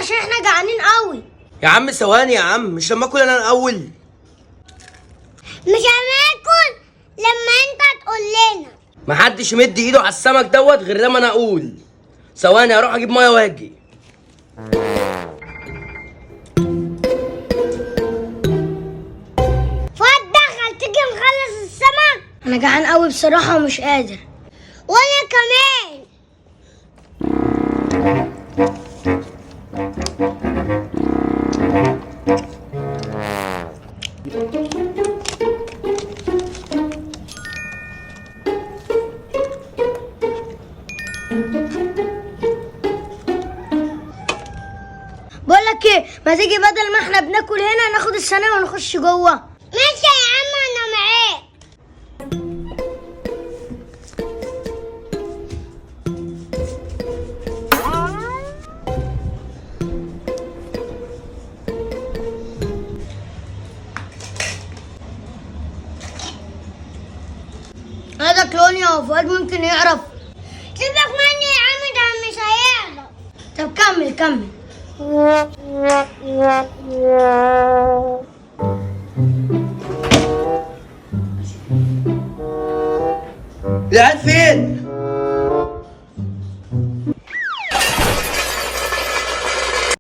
عشان احنا جعانين قوي. يا عم ثواني يا عم، مش لما اكل انا الاول؟ مش هناكل لما انت تقول لنا. محدش يمد ايده على السمك دوت غير لما انا اقول. ثواني اروح اجيب ميه واجي. فؤاد دخل، تيجي نخلص السمك؟ انا جعان قوي بصراحه ومش قادر. وانا كمان. بقولك ايه، ما تيجي بدل ما احنا بناكل هنا ناخد الصينيه ونخش جوه؟ ماشي يا عم انا معاك. هذا كلونيا وفؤاد ممكن يعرف. سيبك مني يا عم، ده مش هيعرف. طب كمل كمل. العيال فين؟